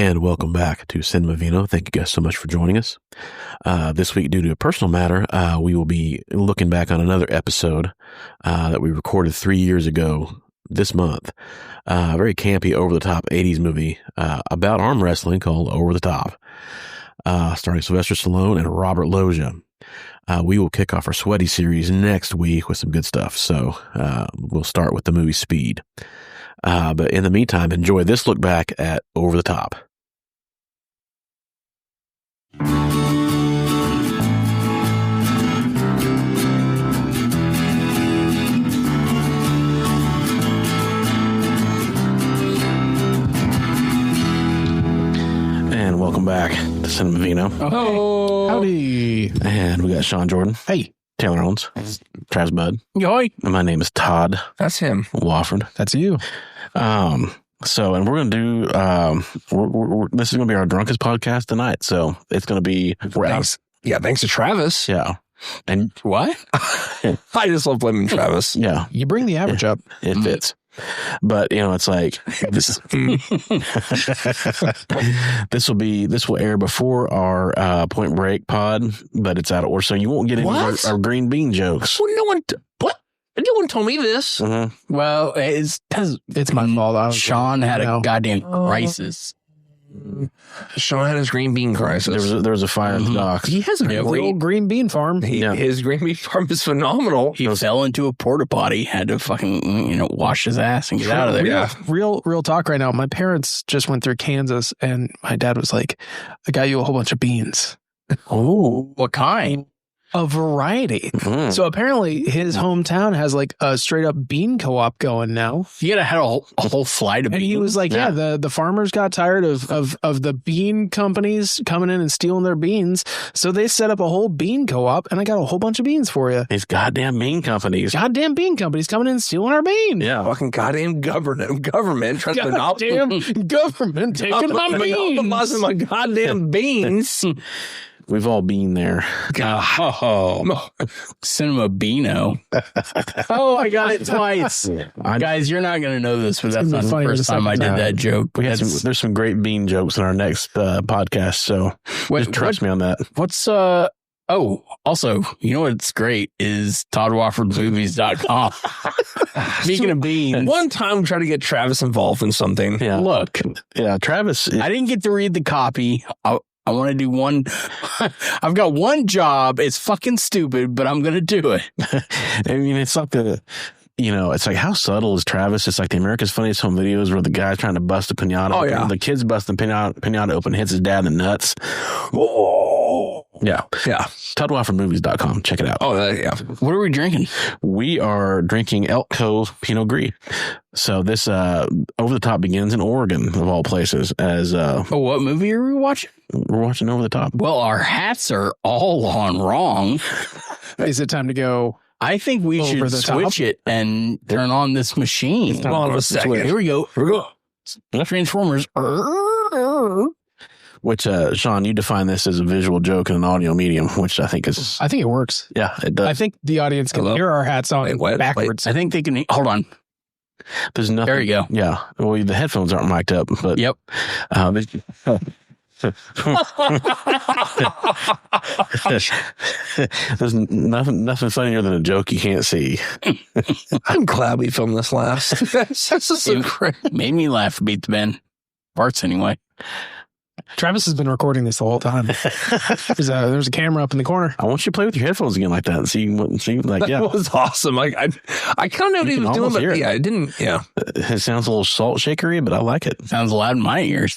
And welcome back to Cinema Vino. Thank you guys so much for joining us. This week, due to a personal matter, we will be looking back on another episode that we recorded 3 years ago this month. A very campy, over-the-top 80s movie about arm wrestling called Over the Top, starring Sylvester Stallone and Robert Loggia. We will kick off our sweaty series next week with some good stuff. So we'll start with the movie Speed. But in the meantime, enjoy this look back at Over the Top. And welcome back to Cinema Vino. Oh, howdy. And we got Sean Jordan. Hey. Taylor Owens. Travis Budd. Yoy. And my name is Todd. That's him. Wofford. That's you. So, and we're going to do, this is going to be our drunkest podcast tonight. So it's going to be, Thanks to Travis. Yeah. And what? I just love blaming Travis. Yeah. You bring the average up. It fits. But, you know, it's like, this will air before our Point Break pod, but it's out of order. So you won't get any of our green bean jokes. Well, no one told me this. Mm-hmm. Well, it's because It's my fault. Sean had a goddamn crisis. Sean had his green bean crisis. There was a fire in the docks. He has a real green bean farm. His green bean farm is phenomenal. He fell into a porta potty, had to fucking, wash his ass and get out of there. Yeah. Real talk right now. My parents just went through Kansas and my dad was like, I got you a whole bunch of beans. Oh, what kind? A variety. So apparently his hometown has like a straight up bean co-op going now. You gotta have a whole flight of And beans. he was like, yeah, the farmers got tired of the bean companies coming in and stealing their beans. So they set up a whole bean co-op and I got a whole bunch of beans for you. These goddamn bean companies. Goddamn bean companies coming in and stealing our beans. Yeah. Fucking goddamn government trying to Goddamn government taking my beans. monopolizing my goddamn beans. We've all been there. Cinema Beano. Oh, I got it twice. Guys, you're not going to know this, but that's not the first time I did that joke. There's some great bean jokes in our next podcast, so just trust me on that. What's, also, you know what's great is ToddWoffordMovies.com. Speaking of beans. One time try to get Travis involved in something. Yeah. Look. Yeah, Travis. I didn't get to read the copy. I want to do one. I've got one job. It's fucking stupid, but I'm going to do it. I mean, it's like it's like how subtle is Travis? It's like the America's Funniest Home Videos where the guy's trying to bust a pinata. Oh, yeah. The kid's busting pinata open, hits his dad in the nuts. Oh. Yeah. Yeah. ToddWoffordMovies.com. Check it out. Oh, yeah. What are we drinking? We are drinking Elk Cove Pinot Gris. So this Over the Top begins in Oregon, of all places. As what movie are we watching? We're watching Over the Top. Well, our hats are all on wrong. Is it time to go? I think we should switch it and turn on this machine. Hold on a second. Here we go. Transformers. Which, Sean, you define this as a visual joke in an audio medium, which I think it works. Yeah, it does. I think the audience can hear our hats on backwards. I think they can. Hold on. There's nothing. There you go. Yeah. Well, the headphones aren't mic'd up, but yep. There's nothing funnier than a joke you can't see. I'm glad we filmed this last. That's just so great. Made me laugh. Beat the band parts anyway. Travis has been recording this the whole time. There's a camera up in the corner. I want you to play with your headphones again like that and see like, yeah. That was awesome. I kind of know what he was doing, but yeah, I didn't. Yeah. It sounds a little salt shakery, but I like it. Sounds loud in my ears.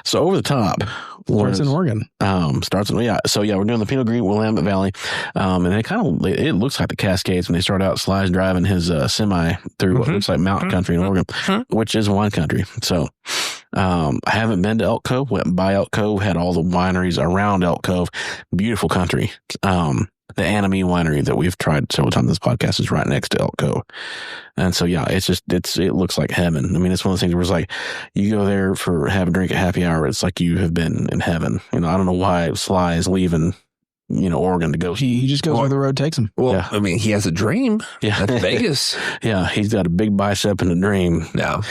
So Over the Top starts in Oregon. So we're doing the Pinot Gris Willamette Valley, and it looks like the Cascades when they start out. Sly's driving his semi through what looks like mountain country in Oregon, which is wine country. So I haven't been to Elk Cove. Went by Elk Cove, had all the wineries around Elk Cove. Beautiful country. The Anime Winery that we've tried several times in this podcast is right next to Elk Cove. And so, yeah, it looks like heaven. I mean, it's one of those things where it's like, you go there have a drink at happy hour. It's like you have been in heaven. I don't know why Sly is leaving Oregon to go. He just goes where the road takes him. Well, Yeah. I mean, he has a dream. Yeah. That's Vegas. Yeah, he's got a big bicep and a dream. Yeah.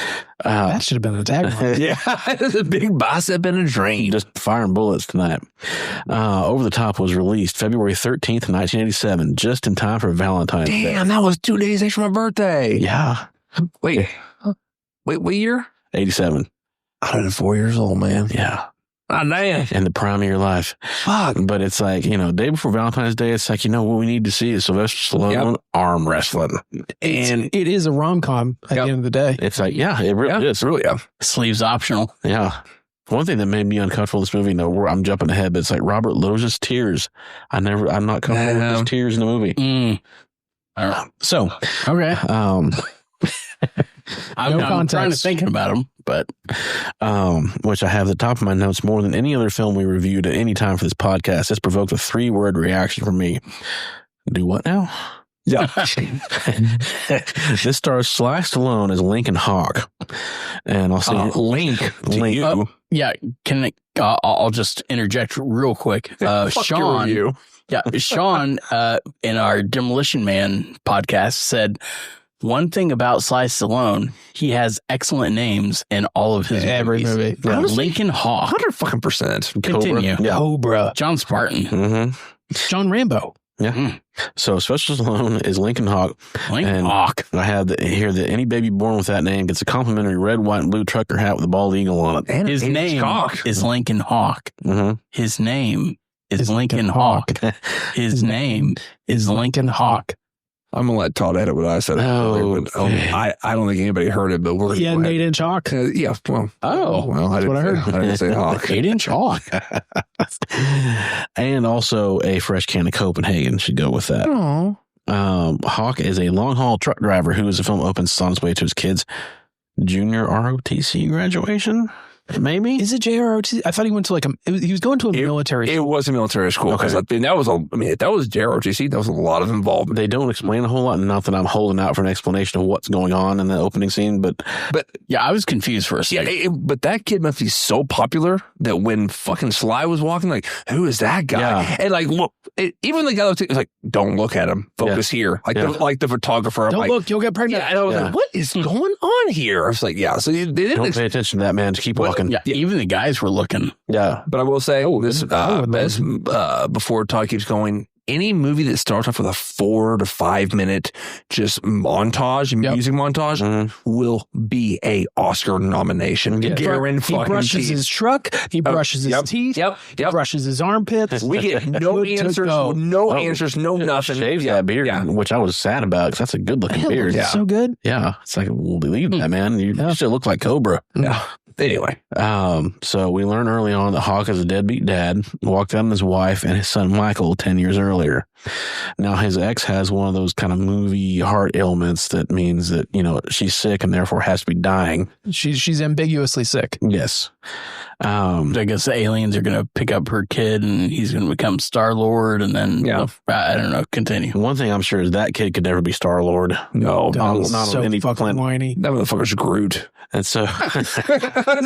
That should have been the tagline. Yeah. There's a big bicep and a dream. Just firing bullets tonight. Over the Top was released February 13th, 1987, just in time for Valentine's Day. Damn, that was 2 days after my birthday. Yeah. Wait, what year? 87. I was 4 years old, man. Yeah. Ah, damn. In the prime of your life. Fuck. But it's like, day before Valentine's Day, it's like, what we need to see is Sylvester Stallone arm wrestling. And it is a rom-com at the end of the day. It's like, it really is. Really, yeah. Sleeves optional. Yeah. One thing that made me uncomfortable in this movie, I'm jumping ahead, but it's like Robert Loggia's tears. I'm not comfortable with his tears in the movie. All right. So, Okay. No I'm trying to context. think about them, but which I have at the top of my notes more than any other film we reviewed at any time for this podcast. This provoked a 3-word reaction from me. Do what now? Yeah. This stars Sly Stallone as Lincoln Hawk. And I'll say Link. Link. yeah, I'll just interject real quick. Sean, you. yeah, Sean, in our Demolition Man podcast said one thing about Sly Stallone, he has excellent names in all of his Every movies. movie. Yeah. Lincoln Hawk, 100%. Continue. Yeah. Cobra. John Spartan, Mm-hmm. John Rambo. Yeah. So Sylvester Stallone is Lincoln Hawk. Lincoln And Hawk. I have here that any baby born with that name gets a complimentary red, white, and blue trucker hat with a bald eagle on it. And His name is Lincoln Hawk. Mm-hmm. His name is Lincoln Hawk. His name is Lincoln Hawk. I'm going to let Todd edit what I said. Oh, But, I don't think anybody heard it, but we're Yeah, going to Nate and Chalk. yeah, well. Oh, Well, that's what I heard. I didn't say Hawk. 8-inch Hawk. And also a fresh can of Copenhagen should go with that. Oh. Hawk is a long haul truck driver who, as the film opens, on his way to his kids' junior ROTC graduation. Maybe Is it JROT? I thought he went to he was going to a military It was a military school. Okay. Because that was JROTC. That was a lot of involvement. they don't explain a whole lot. Not that I'm holding out for an explanation of what's going on in the opening scene, but Yeah, I was confused for a Yeah, second. but that kid must be so popular that when fucking Sly was walking, like, who is that guy? Yeah. And like, look, even the guy was like, don't look at him. Focus here. Like the photographer. I'm Don't like, look, you'll get pregnant. yeah, and I was like, what is going on here? I was like, yeah. So they didn't. don't pay attention to that man. Just keep walking. Yeah, even the guys were looking. Yeah. But I will say, would before Todd keeps going, any movie that starts off with a 4 to 5 minute just montage, music montage, will be a Oscar nomination. Yeah. He brushes his truck. He brushes his teeth. Yep. He brushes his armpits. We get no Good to answers, go. no nothing. Shaves that beard, which I was sad about because that's a good looking Hell, beard. it's so good. Yeah. It's like, we'll believe that, man. You still look like Cobra. Yeah. Anyway, So we learn early on that Hawk is a deadbeat dad, walked out on his wife and his son Michael 10 years earlier. Now his ex has one of those kind of movie heart ailments that means that, she's sick and therefore has to be dying. She's ambiguously sick. Yes. I guess the aliens are going to pick up her kid and he's going to become Star-Lord and then, I don't know, continue. One thing I'm sure is that kid could never be Star-Lord. no, Not so on any fucking planet. whiny. that motherfucker's Groot. And so,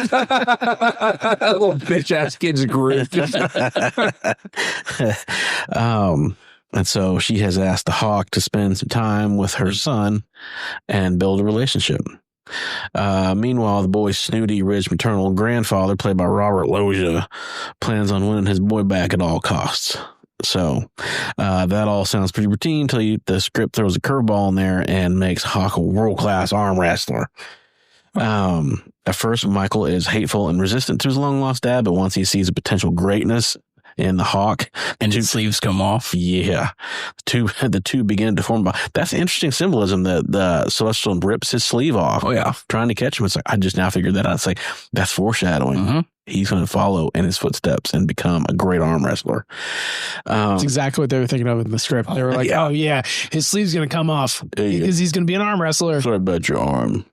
That little bitch ass kid's Groot. and so she has asked the Hawk to spend some time with her son and build a relationship. Meanwhile, the boy's snooty, rich maternal grandfather, played by Robert Loggia, plans on winning his boy back at all costs. So that all sounds pretty routine until the script throws a curveball in there and makes Hawk a world-class arm wrestler. At first, Michael is hateful and resistant to his long-lost dad, but once he sees the potential greatness in the Hawk, And his sleeves come off. yeah, the two begin to form. That's interesting symbolism that the Sylvester Stallone rips his sleeve off. Oh, yeah. Trying to catch him. It's like, I just now figured that out. It's like, that's foreshadowing. Mm-hmm. He's going to follow in his footsteps and become a great arm wrestler. That's exactly what they were thinking of in the script. They were like, oh, yeah, his sleeve's going to come off because he's going to be an arm wrestler. What about your arm?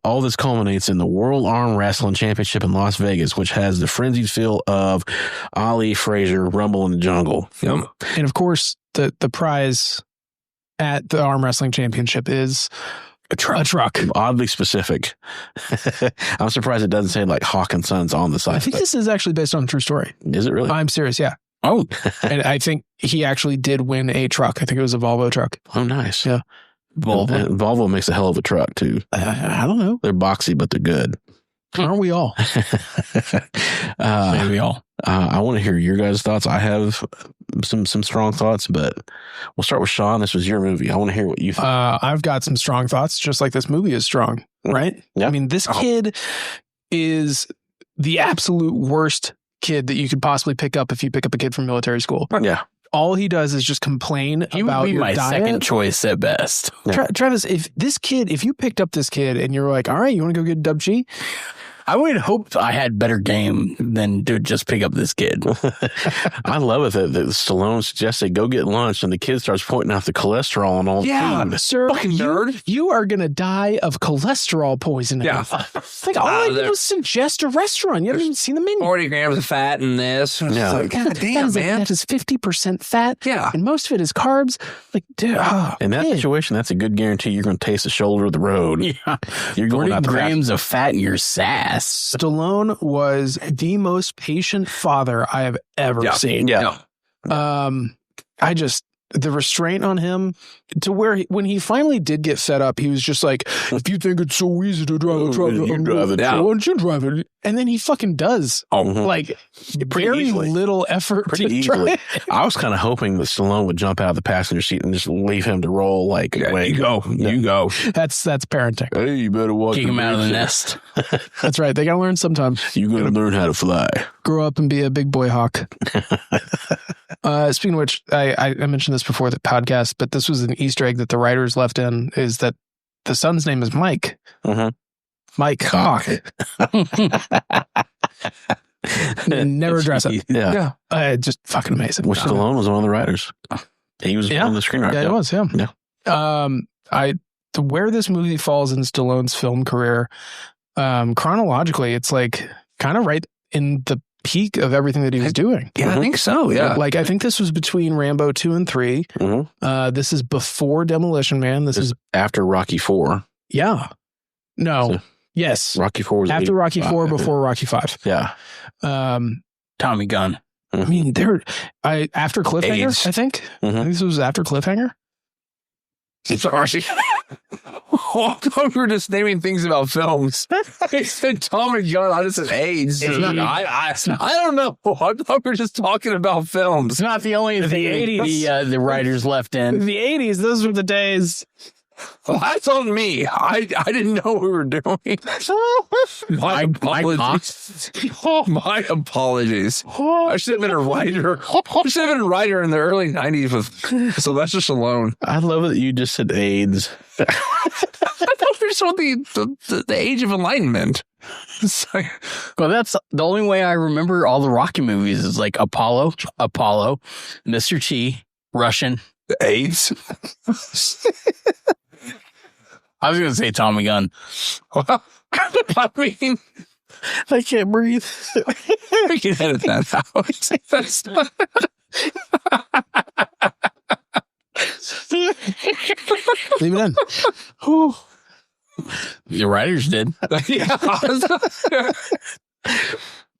All this culminates in the World Arm Wrestling Championship in Las Vegas, which has the frenzied feel of Ali Frazier Rumble in the Jungle. Yep. And of course, the prize at the arm wrestling championship is a truck. Oddly specific. I'm surprised it doesn't say like Hawk and Sons on the side. I think this is actually based on a true story. Is it really? I'm serious. Yeah. Oh, And I think he actually did win a truck. I think it was a Volvo truck. Oh, nice. Yeah. Volvo. And Volvo makes a hell of a truck, too. I don't know. They're boxy, but they're good. Aren't we all? Maybe all. I want to hear your guys' thoughts. I have some strong thoughts, but we'll start with Sean. This was your movie. I want to hear what you think. I've got some strong thoughts, just like this movie is strong, right? Yeah. I mean, this kid is the absolute worst kid that you could possibly pick up if you pick up a kid from military school. Yeah. All he does is just complain He about would be your my diet. second choice at best. Travis, if you picked up this kid and you were like, all right, you want to go get a Dub G? I would hope I had better game than to just pick up this kid. I love it that Stallone suggested go get lunch and the kid starts pointing out the cholesterol and all the food. Sir, Fucking nerd. you are going to die of cholesterol poisoning. Yeah. Like, all I did was suggest a restaurant. You haven't even seen the menu. 40 grams of fat in this. Yeah. Like, God damn, man. That is 50% fat. Yeah. And most of it is carbs. Like, dude. In that situation, that's a good guarantee you're going to taste the shoulder of the road. Yeah. You're going 40 out the grams of fat in your sass. Stallone was the most patient father I have ever seen. Yeah. The restraint on him to where when he finally did get fed up, he was just like, if you think it's so easy to drive a truck, You drive it. why don't you drive it? And then he fucking does. Mhm. Like, Pretty very easily. little effort Pretty to easily. try. I was kind of hoping that Stallone would jump out of the passenger seat and just leave him to roll. Like, wait, You go. That's parenting. Hey, you better watch. Kick him out of the nest. nest. That's right. They got to learn sometimes. You got to learn how to fly. Grow up and be a big boy hawk. Speaking of which, I mentioned this before the podcast, but this was an Easter egg that the writers left in, is that the son's name is Mike. Mhm. Mike Hawk. Never address it. Yeah. Just fucking amazing. Which Stallone was one of the writers. He was one of the screenwriters. Yeah, it was. Yeah. Yeah. Where this movie falls in Stallone's film career, chronologically, it's like kind of right in the peak of everything that he was doing. Yeah, I think so. Yeah. Like, I think this was between Rambo 2 and 3. Mhm. This is before Demolition Man. This is After Rocky 4. Yeah. No. So- Yes. Rocky 4 was After Rocky 4, 85. before Rocky 5. Yeah. Tommy Gun. I mean, after Cliffhanger, AIDS. I think. I think this was after Cliffhanger. Sorry. I thought we were just naming things about films. He said Tommy Gun. I just said AIDS. I don't know. I thought we were just talking about films. It's not the only thing 80s. the writers left in. The 80s, those were the days. Well, that's on me. I didn't know what we were doing. My apologies. My apologies. I should have been a writer. I should have been a writer in the early 90s with Sylvester Stallone. I love it that you just said AIDS. I thought we were just on the age of enlightenment. It's like, Well, that's the only way I remember all the Rocky movies is like Apollo, Mr. T, Russian. AIDS. I was going to say Tommy Gun. Well, I mean, I can't breathe. we can edit that out. That's not... Leave it in. The writers did. Yeah.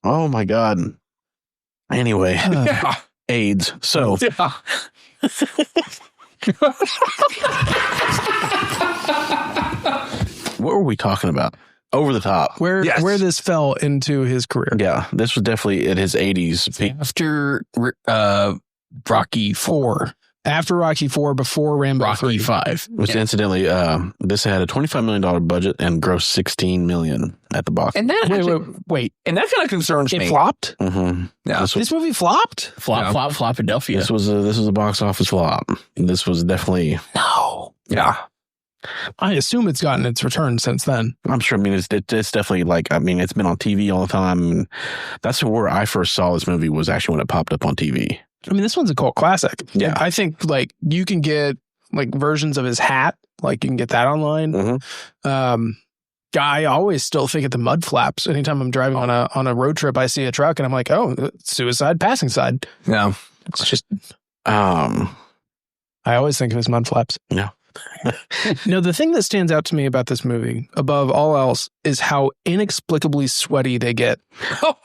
Oh my God. Anyway, Yeah. AIDS. So Yeah. what were we talking about? Over the top. Where Yes. this fell into his career. Yeah, this was definitely at his 80s peak. After Rocky 4, After Rocky 4, before Rambo Rocky 3. 5. Which incidentally, this had a $25 million budget and grossed $16 million at the box. And that Wait. and that kind of concerns It me. flopped? Mm-hmm. Yeah. This movie flopped? Flopadelphia. This was a box office flop. This was definitely. No. Yeah. I assume it's gotten its return since then. I'm sure. I mean, it's definitely it's been on TV all the time. And that's where I first saw this movie was actually when it popped up on TV. I mean, this one's a cult classic. Yeah. I think you can get versions of his hat. You can get that online. Mm-hmm. I always still think of the mud flaps. Anytime I'm driving on a road trip, I see a truck and I'm like, oh, suicide, passing side. Yeah. It's just, I I always think of his mud flaps. Yeah. No, the thing that stands out to me about this movie, above all else, is how inexplicably sweaty they get.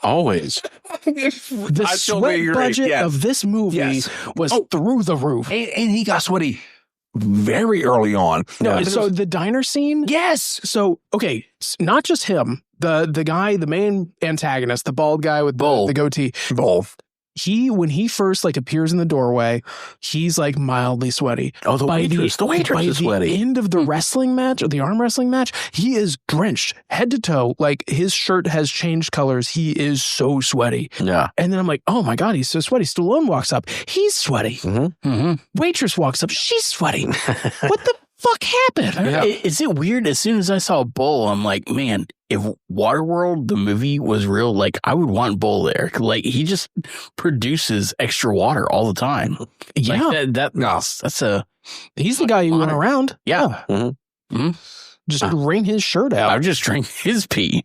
Always. The sweat budget of this movie was through the roof. And he got sweaty very early on. No, so the diner scene? Yes. So, okay, not just him. The guy, the main antagonist, the bald guy with the goatee. When he first appears in the doorway, he's mildly sweaty. Oh, the waitress is sweaty. By the end of the wrestling match or the arm wrestling match, he is drenched head to toe. His shirt has changed colors. He is so sweaty. Yeah. And then I'm like, oh my God, he's so sweaty. Stallone walks up. He's sweaty. Mm-hmm. Mm-hmm. Waitress walks up. She's sweaty. What the fuck happened? Yeah. Is it weird? As soon as I saw Bull, I'm like, man, if Waterworld, the movie, was real, I would want Bull there. He just produces extra water all the time. Yeah. He's the guy who went around. Yeah. Mm-hmm. Mm-hmm. Just wring his shirt out. I just drink his pee.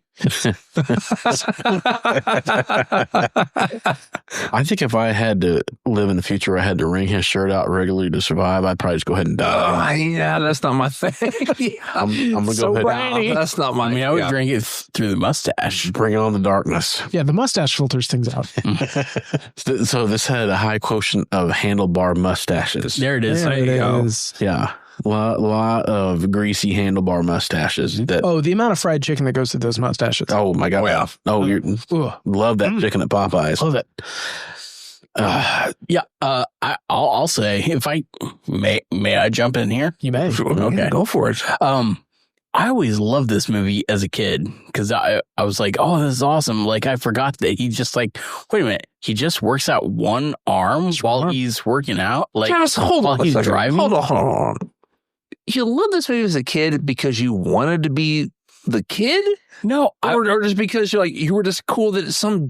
I think if I had to live in the future, I had to wring his shirt out regularly to survive, I'd probably just go ahead and die. Yeah, that's not my thing. I'm going to go ahead. That's not my I would drink it through the mustache. Bring on the darkness. Yeah, the mustache filters things out. So this had a high quotient of handlebar mustaches. There it is. There it is. Yeah. A lot of greasy handlebar mustaches. The amount of fried chicken that goes through those mustaches. Oh my God! Yeah. Oh, you love that chicken at Popeyes. Love it. I'll say, if I may I jump in here? You may. Okay, go for it. I always loved this movie as a kid because I was like, oh, this is awesome. I forgot that he just wait a minute. He just works out one arm while he's working out. Just hold on while he's driving. Hold on. You loved this movie as a kid because you wanted to be the kid? No, or just because you were just cool that some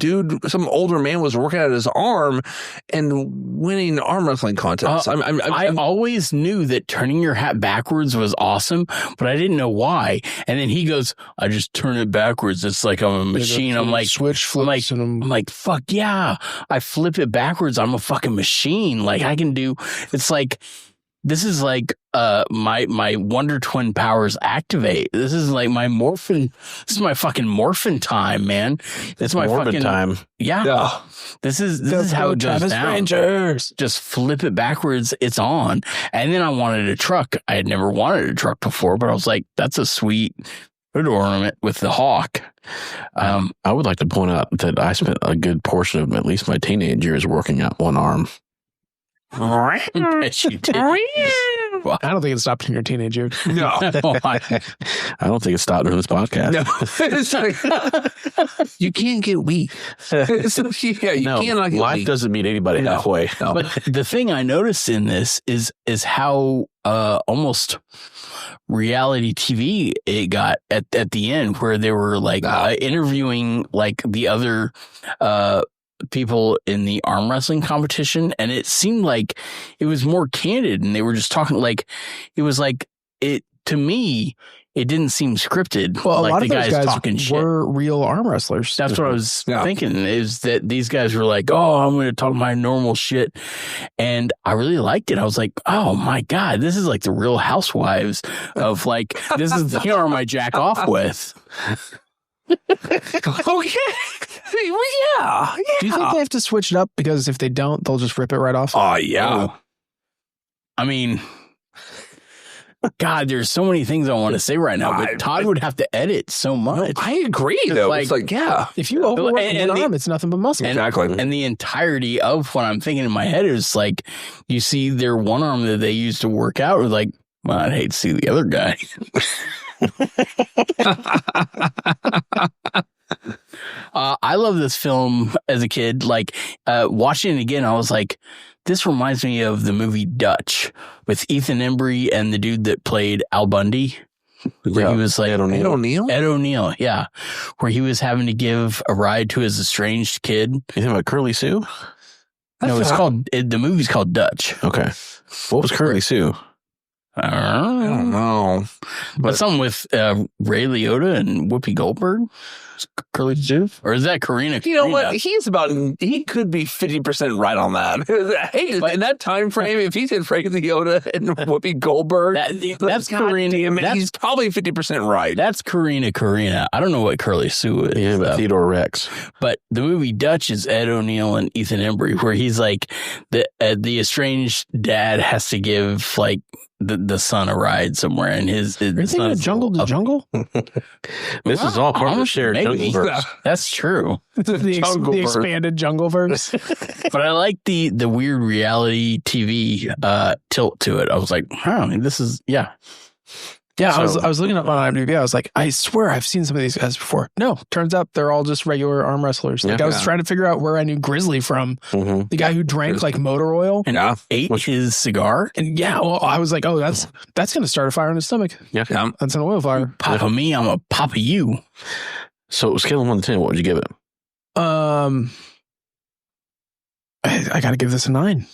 older man was working out his arm and winning arm wrestling contests. I always knew that turning your hat backwards was awesome, but I didn't know why. And then he goes, "I just turn it backwards. It's like I'm a machine." I'm like, switch flips. I'm like, fuck yeah! I flip it backwards. I'm a fucking machine. I can do. It's this is my Wonder Twin powers activate. This is my morphin. This is my fucking morphin time, man. It's my Morbid fucking time. Yeah. This is how it goes down. Rangers. Just flip it backwards. It's on. And then I wanted a truck. I had never wanted a truck before, but I was like, that's a sweet hood ornament with the hawk. I would like to point out that I spent a good portion of at least my teenage years working out one arm. Yes, you did. Well, I don't think it stopped in your teenage years. No. I don't think it stopped during this podcast. No. You can't get weak. You cannot get life weak. doesn't meet anybody halfway. No. But the thing I noticed in this is how almost reality TV it got at the end, where they were interviewing the other people in the arm wrestling competition, and it seemed like it was more candid, and they were just talking to me it didn't seem scripted. Well, a lot the of those guys talking were real arm wrestlers. That's what I was thinking, is that these guys were like, oh, I'm going to talk my normal shit. And I really liked it. I was like, oh my God, this is the Real Housewives of this is the arm I jack off with. Okay. Well, yeah. Do you think they have to switch it up? Because if they don't, they'll just rip it right off? Oh, yeah. I mean, God, there's so many things I want to say right now, but Todd would have to edit so much. I agree, though. It's if you overwork one arm, it's nothing but muscle. Exactly. And the entirety of what I'm thinking in my head is you see their one arm that they used to work out, or well, I'd hate to see the other guy. I love this film as a kid. Watching it again, I was like, this reminds me of the movie Dutch with Ethan Embry and the dude that played Al Bundy. Where he was Ed O'Neill? Ed O'Neill, yeah. Where he was having to give a ride to his estranged kid. You think about Curly Sue? No, the movie's called Dutch. Okay. What was Curly Sue? I I don't know. But something with Ray Liotta and Whoopi Goldberg? Curly Sue? Or is that Karina? You know what? He could be 50% right on that. Hey, in that time frame, if he said Ray Liotta and Whoopi Goldberg, that's Karina. He's probably 50% right. That's Karina. I don't know what Curly Sue is. Yeah, but Theodore Rex. But the movie Dutch is Ed O'Neill and Ethan Embry, where he's like the estranged dad has to give like the son a ride somewhere, and his Are you thinking of Jungle to Jungle? This is all part of the shared Jungleverse. That's true. the expanded Jungleverse. But I like the weird reality TV tilt to it. I was like, this is Yeah, I was looking up on IMDb. I was like, I swear I've seen some of these guys before. No, turns out they're all just regular arm wrestlers. Like I was trying to figure out where I knew Grizzly from, the guy who drank like motor oil and ate his cigar. And I was like, oh, that's going to start a fire in his stomach. Yeah, that's an oil fire. Papa me, I'm a papa you. So scale of 1 to 10, what would you give it? I got to give this a 9.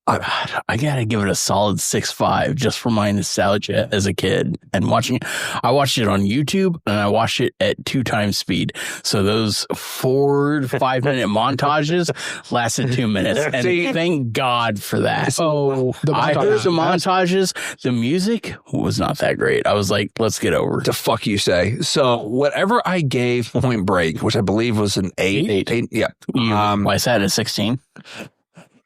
I gotta give it a solid 6.5 just for my nostalgia as a kid and watching it. I watched it on YouTube and I watched it at 2 times speed. So those 4 to 5 minute montages lasted 2 minutes. And thank God for that. I heard the montages. The music was not that great. I was like, let's get over it. The fuck you say? So whatever I gave Point Break, which I believe was an 8. Yeah. Why is that a 16?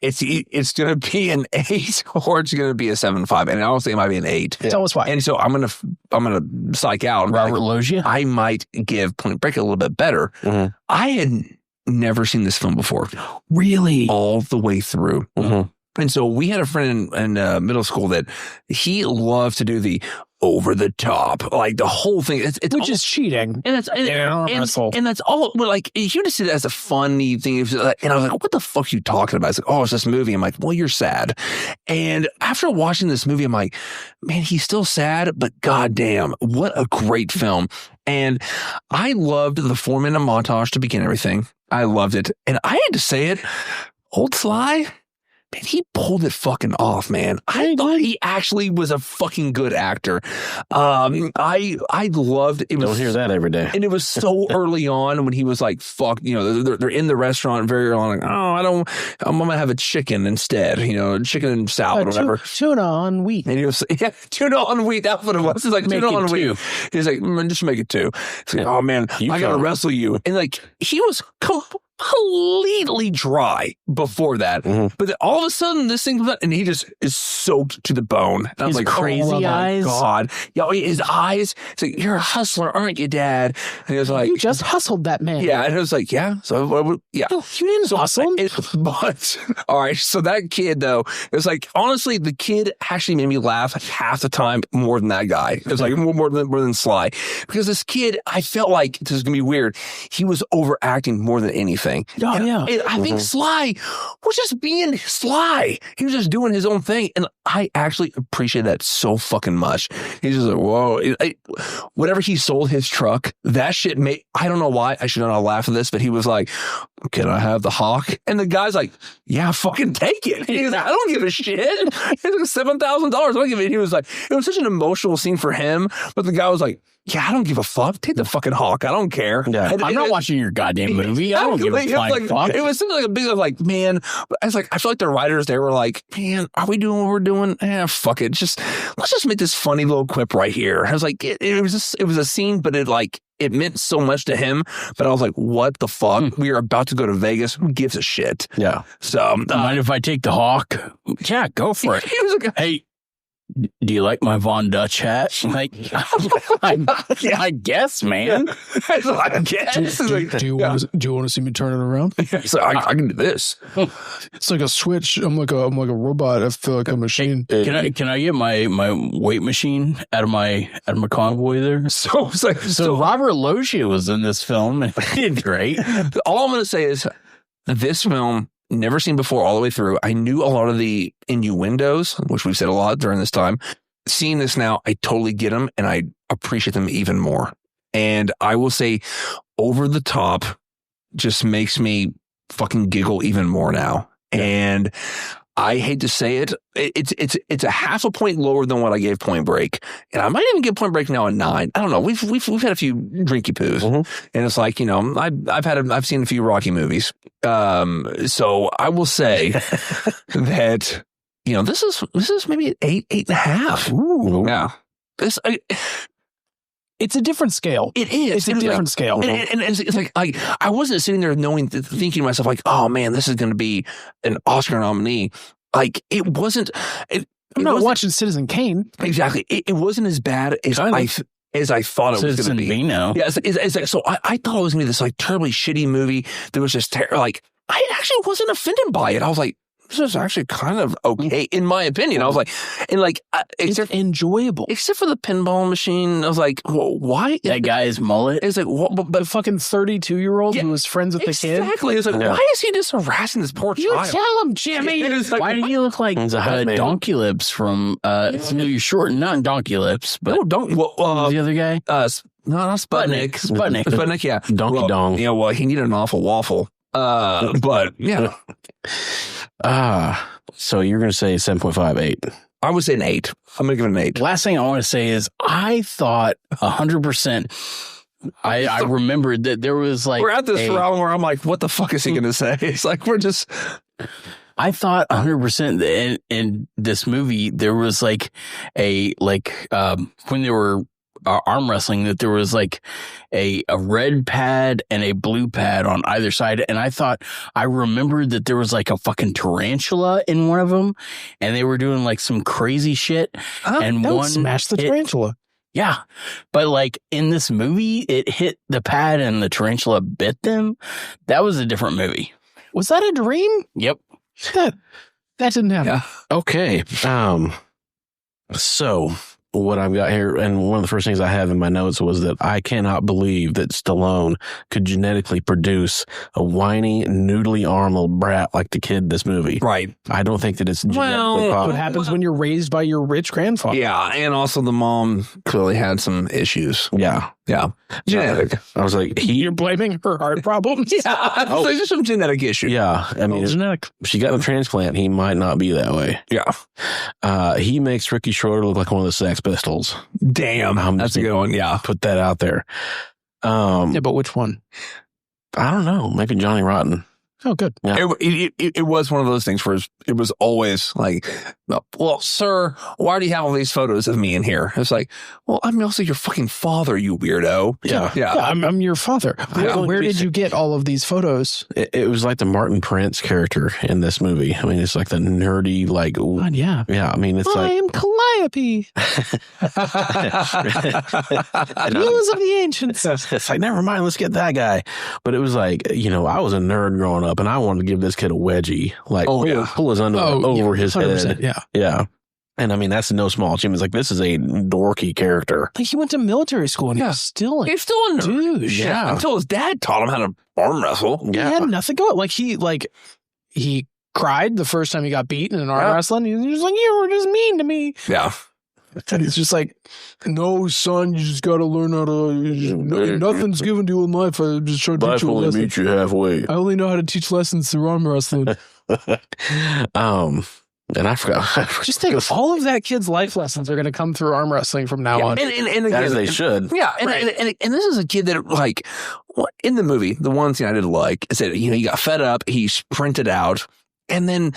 It's going to be an 8 or it's going to be a 7.5, and I don't think it might be an 8. Tell us why. And so I'm gonna psych out. Robert Loggia. I might give Point Break a little bit better. I had never seen this film before, really, all the way through. And so we had a friend in middle school that he loved to do the over the top, like the whole thing. It's which is cheating, and that's all. But like you just see it as a funny thing. And I was like, "What the fuck are you talking about?" It's like, "Oh, it's this movie." I'm like, "Well, you're sad." And after watching this movie, I'm like, "Man, he's still sad, but goddamn, what a great film!" And I loved the 4-minute montage to begin everything. I loved it, and I had to say it, old Sly. Man, he pulled it fucking off, man. I thought he actually was a fucking good actor. I loved it. Don't hear that every day. And it was so early on when he was like, fuck, they're in the restaurant very early on, like, I'm going to have a chicken instead, chicken and salad or whatever. Tuna on wheat. And he was, tuna on wheat. That's what it was. It's like, tuna on wheat. He's like, just make it 2. He's like, oh man, I got to wrestle you. And like, he was completely dry before that, but then all of a sudden this thing comes out and he just is soaked to the bone. And I was like, crazy eyes. God, his eyes. It's like, you're a hustler, aren't you, Dad? And he was like, you just hustled that man. Yeah, and it was like, yeah. So yeah, no, you didn't hustle. But all right, so that kid though, it was like honestly, the kid actually made me laugh half the time more than that guy. It was like more than Sly, because this kid, I felt like this is gonna be weird. He was overacting more than anything. Oh, yeah. I think Sly was just being Sly. He was just doing his own thing. And I actually appreciate that so fucking much. He's just like, whoa. Whatever he sold his truck, that shit made, I don't know why I should not laugh at this, but he was like, can I have the Hawk? And the guy's like, yeah, fucking take it. He was like, I don't give a shit. It's like $7,000. I don't give it. He was like, it was such an emotional scene for him. But the guy was like, yeah, I don't give a fuck. Take the fucking Hawk. I don't care. Yeah. I'm not watching your goddamn movie. I don't give a flying fuck. It was something like a big, like, man, I was like, I feel like the writers, they were like, man, are we doing what we're doing? Fuck it. Let's just make this funny little quip right here. I was like, it was a scene, but it meant so much to him. But I was like, what the fuck? We are about to go to Vegas. Who gives a shit? Yeah. So, mind if I take the Hawk? Yeah, go for it. He was like, hey, do you like my Von Dutch hat? Like, I guess, man. I guess. Do you want to see me turn it around? So I can do this. It's like a switch. I'm like a robot. I feel like a machine. Can I get my weight machine out of my convoy there? So Robert Loggia was in this film and he did great. All I'm going to say is this film, never seen before all the way through. I knew a lot of the innuendos, which we've said a lot during this time. Seeing this now, I totally get them and I appreciate them even more. And I will say over the top just makes me fucking giggle even more now. And I hate to say it, it's a half a point lower than what I gave Point Break, and I might even give Point Break now a 9. I don't know. We've had a few drinky poos, and it's like, you know, I've seen a few Rocky movies, so I will say that, you know, this is maybe an 8.5. Ooh. Yeah, it's a different scale. It is. It's a different scale. And it's like I wasn't sitting there thinking to myself like, oh man, this is going to be an Oscar nominee. Like it wasn't. I'm not watching Citizen Kane. Exactly. It wasn't as bad as I thought it was going to be. Vino. Yeah. So I thought it was going to be this like terribly shitty movie. There was just like I actually wasn't offended by it. I was like, this is actually kind of okay, in my opinion. I was like, and like, it's enjoyable. Except for the pinball machine. I was like, well, why? That guy's mullet? It's like, what? But the fucking 32-year-old who was friends with the kid? Exactly. It's like, why is he just harassing this poor child? You tell him, Jimmy. Like, why did he look like Donkey Lips from, you're short, not Donkey Lips, but the other guy? No, not Sputnik. Sputnik, yeah. Donkey Dong. Yeah, well, he needed an awful waffle. But, yeah. So you're going to say 7.58. I would say an 8. I'm going to give it an 8. Last thing I want to say is I thought 100%. I remembered that there was like we're at this round where I'm like, what the fuck is he going to say? It's like we're just. I thought 100% in this movie there was like when they were arm wrestling that there was like a red pad and a blue pad on either side, and I remembered that there was like a fucking tarantula in one of them, and they were doing like some crazy shit, and one smashed the tarantula. Yeah, but like in this movie, it hit the pad and the tarantula bit them. That was a different movie. Was that a dream? Yep. That didn't happen. Yeah. Okay. So what I've got here, and one of the first things I have in my notes was that I cannot believe that Stallone could genetically produce a whiny, noodly arm little brat like the kid in this movie. Right. I don't think that it's genetically possible. What happens when you're raised by your rich grandfather? Yeah, and also the mom clearly had some issues. Yeah. Yeah. Genetic. I was like, you're blaming her heart problems? Yeah. So there's some genetic issue. Yeah. I mean, genetic. She got a transplant. He might not be that way. Yeah. He makes Ricky Schroeder look like one of the Sex Pistols. Damn. That's a good one. Yeah. Put that out there. Yeah, but which one? I don't know. Maybe Johnny Rotten. Oh, good. Yeah. It was one of those things where it was always like, well, sir, why do you have all these photos of me in here? It's like, well, I'm also your fucking father, you weirdo. Yeah. I'm your father. Where did you get all of these photos? It was like the Martin Prince character in this movie. I mean, it's like the nerdy, like, God, yeah. Yeah. I mean, it's like. I am Calliope. News of the ancients. It's like, never mind, let's get that guy. But it was like, you know, I was a nerd growing up, and I wanted to give this kid a wedgie, like pull his underwear over his head. Yeah. And I mean, that's no small achievement. It's like, this is a dorky character. Like, he went to military school, and he's still a dude. Yeah. Until his dad taught him how to arm wrestle. Yeah. He had nothing going. He cried the first time he got beaten in arm wrestling. He was like, you were just mean to me. Yeah. And it's just like, no, son, you just got to learn how to. Nothing's given to you in life. I just trying to teach you a lesson. Life will meet you halfway. I only know how to teach lessons through arm wrestling. And I forgot. Just think, all of that kid's life lessons are going to come through arm wrestling from now on. And again, as they should. Yeah. And this is a kid that, like, in the movie, the one thing I did like is that, you know, he got fed up, he sprinted out. And then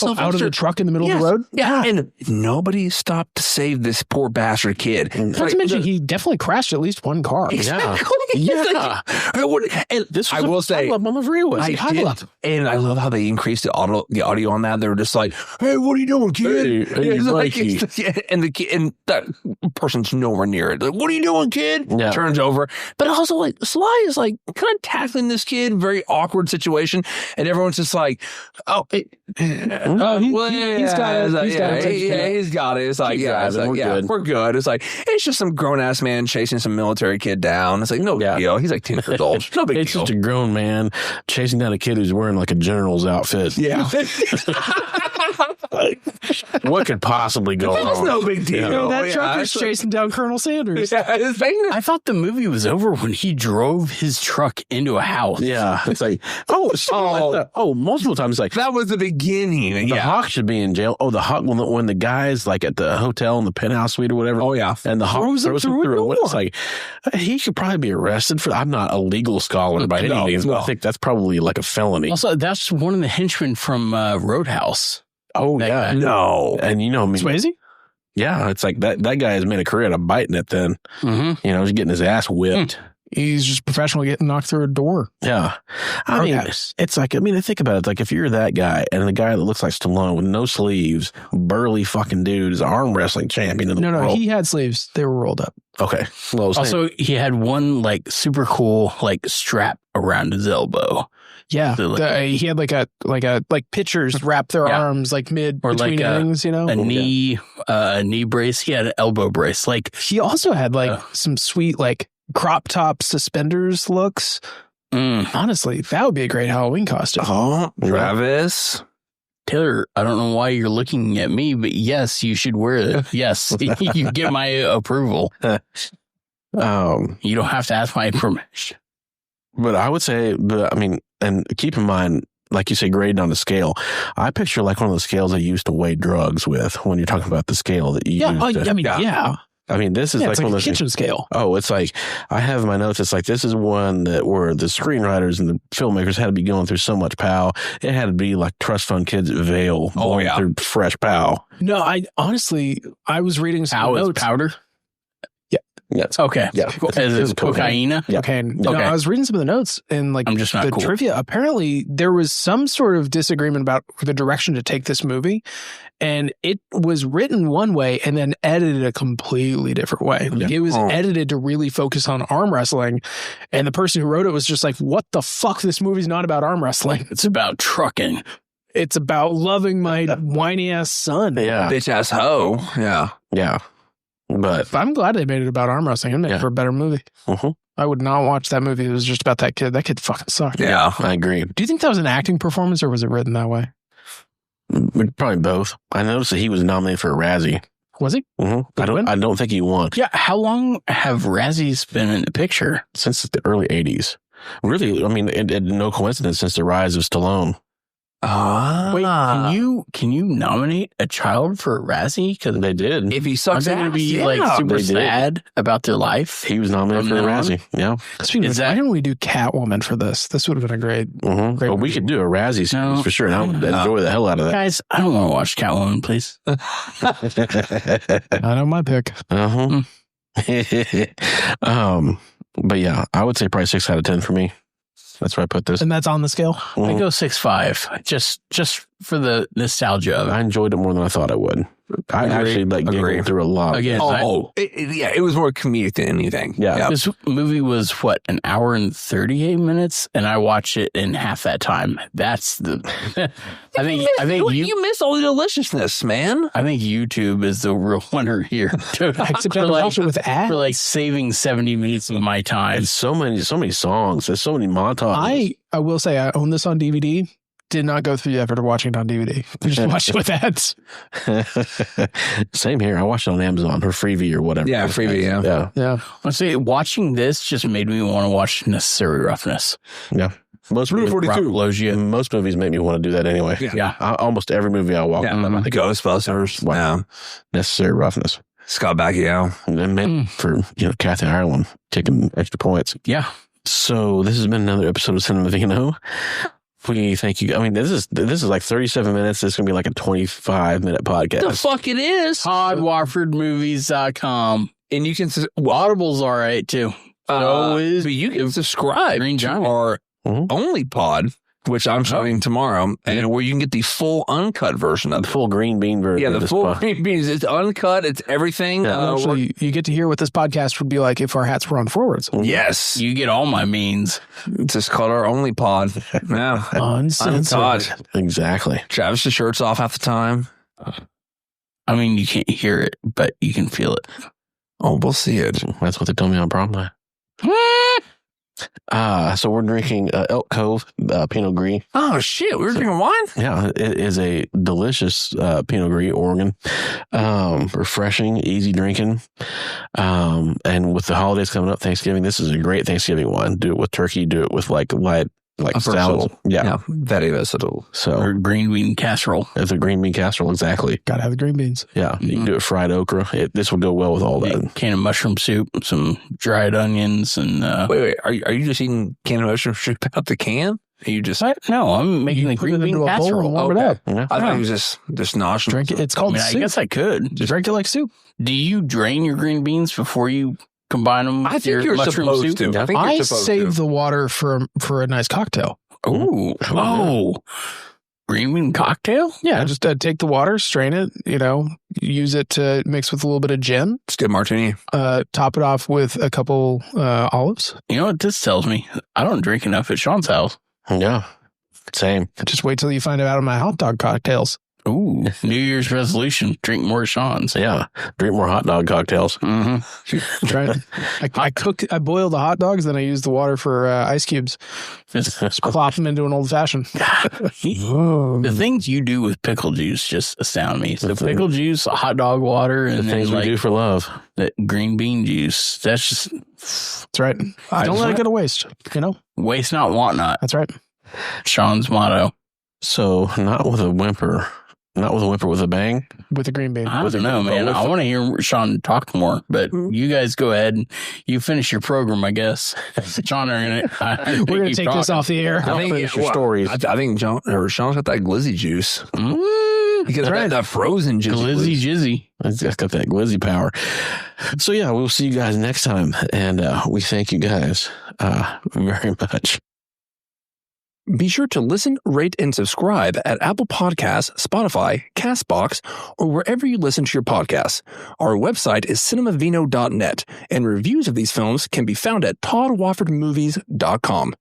out of the truck in the middle of the road? Yeah. And nobody stopped to save this poor bastard kid. Not to mention, he definfinely crashed at least one car. Exactly. Yeah. And this I will say, on the freeway. And I love how they increased the audio on that. They were just like, hey, what are you doing, kid? And that person's nowhere near it. Like, what are you doing, kid? Yeah. Turns over. But also, like, Sly is like kind of tackling this kid, very awkward situation. And everyone's just like, he's got it. He's got it. It's like, we're good. It's like, it's just some grown ass man chasing some military kid down. It's like, no big deal. He's like 10 years old. No big deal. It's just a grown man chasing down a kid who's wearing like a general's outfit. Yeah. What could possibly go wrong? That's no big deal. That trucker's chasing down Colonel Sanders. Yeah, I thought the movie was over when he drove his truck into a house. Yeah. It's like, multiple times. Like, that was the big beginning. The Hawk should be in jail. Oh, the Hawk when the guy's like at the hotel in the penthouse suite or whatever. Oh yeah, and the Hawk throws him through. It's like he should probably be arrested for. I'm not a legal scholar by any means, but I think that's probably like a felony. Also, that's one of the henchmen from Roadhouse. Oh yeah, no, and you know me, Swayze. Yeah, it's like that guy has made a career out of biting it then. Mm-hmm. You know, he's getting his ass whipped. He's just professional getting knocked through a door. Yeah. I mean, it's like, think about it. It's like if you're that guy and the guy that looks like Stallone with no sleeves, burly fucking dude is an arm wrestling champion in the world. No, he had sleeves. They were rolled up. Okay. Well, also, he had one like super cool like strap around his elbow. Yeah, so, he had like pitchers wrap their arms like between innings, you know, a knee brace. He had an elbow brace. Like he also had like some sweet like crop top suspenders looks. Honestly, that would be a great Halloween costume. Oh, Travis. Taylor, I don't know why you're looking at me, but yes, you should wear it. Yes, you get my approval. You don't have to ask my permission. But I would say, and keep in mind, like you say, grading on the scale. I picture like one of the scales they used to weigh drugs with when you're talking about the scale that you use. Yeah. I mean, this is like one of a those kitchen scale. Oh, it's like I have in my notes. It's like this is one where the screenwriters and the filmmakers had to be going through so much POW. It had to be like trust fund kids at Vail. Through fresh POW. No, I was reading some notes. Powder. Yes. Okay. Yeah. Is it cocaine? Yeah. Okay. No, I was reading some of the notes and like the trivia. Apparently, there was some sort of disagreement about the direction to take this movie, and it was written one way and then edited a completely different way. Like, it was edited to really focus on arm wrestling, and the person who wrote it was just like, "What the fuck? This movie's not about arm wrestling. It's about trucking. It's about loving my whiny ass son. Yeah, bitch ass hoe. Yeah." But I'm glad they made it about arm wrestling and made it for a better movie. I would not watch that movie. It was just about that kid. That kid fucking sucked. Yeah, I agree. Do you think that was an acting performance or was it written that way? Probably both. I noticed that he was nominated for a Razzie. Was he? I don't think he won. Yeah. How long have Razzies been in the picture? Since the early 80s. Really, I mean, no coincidence since the rise of Stallone. Wait, can you nominate a child for a Razzie? Because they did. If he sucks, they're going to be like super sad about their life. He was nominated for a Razzie. Yeah. Why didn't we do Catwoman for this? This would have been a great. Well, we could do a Razzie series for sure, and I would enjoy the hell out of that. Guys, I don't want to watch Catwoman, please. I know my pick. But yeah, I would say probably 6 out of 10 for me. That's where I put this. And that's on the scale? I go 6.5, just for the nostalgia of it. I enjoyed it more than I thought I would. I actually giggled through a lot. Again, it was more comedic than anything. Yeah. This movie was, an hour and 38 minutes? And I watched it in half that time. That's the... I think you miss all the deliciousness, man. I think YouTube is the real winner here. Except I watch it with ads. For saving 70 minutes of my time. It's so many songs. There's so many montages. I will say I own this on DVD. Did not go through the effort of watching it on DVD. I just watched it with ads. Same here. I watched it on Amazon or Freevee or whatever. Yeah, Freevee. Yeah. Honestly, watching this just made me want to watch Necessary Roughness. Yeah. Most Loggia. Most movies make me want to do that anyway. Yeah. Almost every movie I walk. The Ghostbusters. Wow. Necessary Roughness. Scott Bakula. And meant for Kathy Ireland taking extra points. Yeah. So this has been another episode of Cinema Vino. We thank you. I mean, this is like 37 minutes. This is going to be like a 25-minute podcast. The fuck it is. ToddWarfordMovies.com. And you can... Audible's all right, too. But you can subscribe to our only pod, which I'm showing tomorrow, and where you can get the full uncut version of the full green bean version. Yeah, the full green beans. It's uncut. It's everything. Actually, you get to hear what this podcast would be like if our hats were on forwards. Yes. You get all my means. It's just called our only pod. Yeah. Uncensored. Exactly. Travis' shirt's off half the time. I mean, you can't hear it, but you can feel it. Oh, we'll see it. That's what they told me on prom night. So we're drinking Elk Cove Pinot Gris. Oh, shit. We were drinking wine? Yeah, it is a delicious Pinot Gris, Oregon. Refreshing, easy drinking. And with the holidays coming up, Thanksgiving, this is a great Thanksgiving wine. Do it with turkey. Do it with like light like salad. Yeah, very versatile. So or green bean casserole. It's a green bean casserole, exactly. Gotta have the green beans. Yeah, you can do it fried okra. This would go well with all that. A can of mushroom soup, some dried onions, and wait. Are you just eating can of mushroom soup out the can? Are you just no? I'm making the green bean casserole. And warm it up. Yeah. I thought it was just nostrils. Drink it. It's called soup. I guess I could. Just drink it like soup. Do you drain your green beans before you combine them with your mushroom supposed soup? to. I save the water for a nice cocktail. Oh, green bean cocktail? Yeah, just take the water, strain it, use it to mix with a little bit of gin. It's good martini. Top it off with a couple olives. You know what this tells me? I don't drink enough at Sean's house. Yeah, same. Just wait till you find out my hot dog cocktails. Ooh, New Year's resolution: drink more Sean's. Yeah, drink more hot dog cocktails. Mm-hmm. I boil the hot dogs, then I use the water for ice cubes. Just plop them into an old fashioned. The things you do with pickle juice just astound me. So pickle juice, hot dog water, and the things we do for love. That green bean juice. That's just. That's right. Don't let it go to waste. Waste not, want not. That's right. Sean's motto. So not with a whimper. Not with a whimper, with a bang? With a green bean. I don't know, man. I want to hear Sean talk more, but you guys go ahead and you finish your program, I guess. Sean, we're going to take this off the air. I'll finish your stories. I think Sean's got that glizzy juice. Because that frozen juice. Glizzy jizzy. It's got that glizzy power. So yeah, we'll see you guys next time. And we thank you guys very much. Be sure to listen, rate, and subscribe at Apple Podcasts, Spotify, CastBox, or wherever you listen to your podcasts. Our website is cinemavino.net, and reviews of these films can be found at toddwoffordmovies.com.